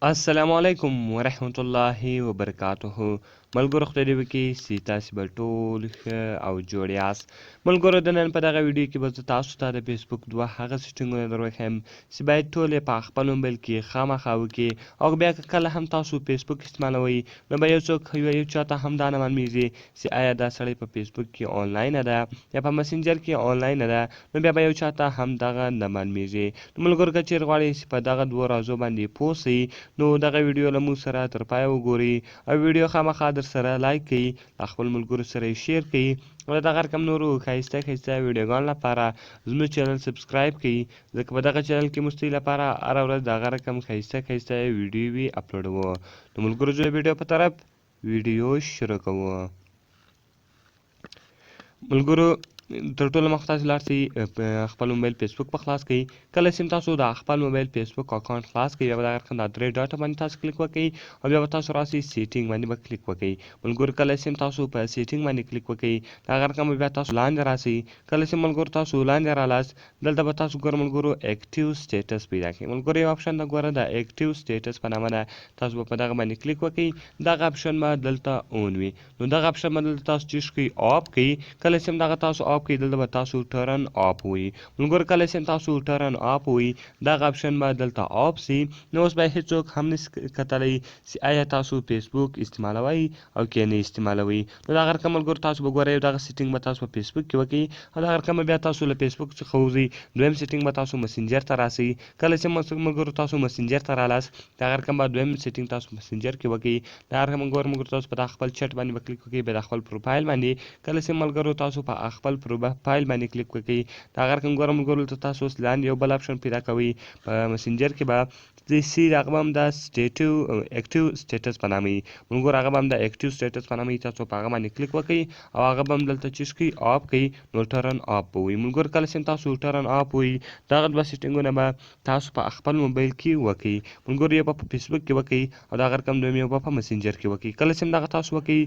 السلام علیکم ورحمت الله وبرکاته. ملګرو خدای دې وکړي چې تاسې به ټول ښه او جوړ یاست. ملګرو د نن په دغه ویډیو کې به زه تاسو ته د فیسبوک دوه هغه سیټینګونه در وښیم چې باید ټول یې په خپل موبایل کې خامخا وکړي، او بیا که کله هم تاسو فیسبوک استعمالوئ نو به یو څوک یو چاته هم دا نه معلومیږي چې آیا دا سړی په فیسبوک کې آنلاین ده یا په مسنجر کې آنلاین ده، نو بیا به یو چاته هم دغه نه معلومیږي. نو ملګرو که چیرې غواړئ چې په دغه دوو رازو باندې پوه سئ نو دغه ویډیو له موږ سره تر پایه وګورئ، او ویډیو خامخا در سره لایک کړئ، له خپل ملګرو سره یې شیر کړئ، او د دغه رقم نورو ښایسته ویډیوګانو لپاره زموږ چینل سبسکرایب کړئ، ځکه په دغه چینل کې موږ ستاسو لپاره هره ورځ د هغه رقم ښایسته ویډیوې اپلوډوو. نو ملګرو زه ویډیو په طرف ویډیو شروع کوو. ملګرو تر ټولو مخکې تاسو لاړ شئ خپل موبایل فیسبوک په خلاص کړئ. کله چې تاسو د خپل موبایل فیسبوک اکاونټ خلاص کړئ بیا به دغه رقم د درې ډاټه باندې تاسو کلیک وکړئ، او بیا به تاسو راسئ سیټینګ باندې به کلیک وکړئ. ملګرو کله چې تاسو په سیټینګ باندې کلیک وکړئ دغه رقم بیا تاسو لاندې راسئ. کله چې ملګرو تاسو لاندې رالاست دلته به تاسو ګورئ ملګرو اکټیو سټیټس پیدا کړئ. ملګرو یو اپشن ده ګوره د اکټیو سټیټس په نامه ده، تاسو به په دغه باندې کلیک وکړئ، دغه اپشن به دلته اون وي. نو دغه اپشن به دلته تاسو چیش کړئ آف کړئ. کله چې دغه تاسو آف کړئ دلته به تاسو ټرن آف وي. ملګرو کله چې تاسو ټرن آف وي دغه اپشن به دلته آف سي. نو اوس به هیڅوک هم نشي کتلی چې آیا تاسو فیسبوک استعمالوئ او که نه استعمالوئ. نو دغه رقم ملګرو تاسو به ګورئ دغه سیټینګ به تاسو په فیسبوک کې وکړئ، او دغه رقم بیا تاسو له فیسبوک څخه وځئ. دویم سیټینګ به تاسو مسنجر ته راسئ. کله چې ملګرو تاسو مسنجر ته رالاست دغه رقم به دویم سیټینګ تاسو مسنجر کې وکړئ. دغه رقم ملګرو تاسو په خپل چټ باندې به کلیک وکړئ، بیا د خپل پروفایل باندې. کله چې ملګرو تاسو په خپل پروفایل باندې کلیک وکړئ دغه رقم ګوره ملګرو ته تاسو اوس لاندې یو بل اپشن پیدا کوئ په مسنجر کې به سی هغه به هم د اکټیو سټیټس په نامه وي. ملګرو هغه به هم د اکټیو سټیټس په نامه وي، تاسو په هغه باندې کلیک وکړئ او هغه به هم دلته چیش کړئ آف کړئ، نو ټرن آف به وي. ملګرو کله چې تاسو ټرن آف وي دغه دوه سیټینګونه به تاسو په خپل موبایل کې وکړئ. ملګرو یو په فیسبوک کې وکړئ او دغه رقم دویم یو په مسنجر کې وکړئ. کله چې دغه تاسو وکړئ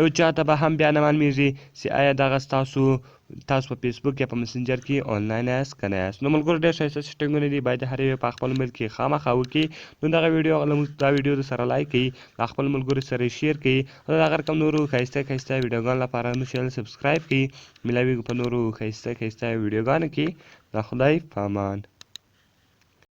یو چاته به هم بیا نه معلومیږي چې آیا دغه تاسو په فیسبوک یا په مسنجر کې آنلاین یاست که نه یاست. نو ملګرو ډېر ښایسته سیټینګونه دي، باید هر یو په خپل موبایل کې خامخا وکړي. نو دا ویډیو در سره لایک کړئ، له خپل ملګرو سره یې شیر کړئ، او دغه رقم نورو ښایسته ویډیوګانو لپاره زموږ چینل سبسکرایب کړئ. ملاویږو په نورو ښایسته ویډیوګانو کې. د خدای په امان.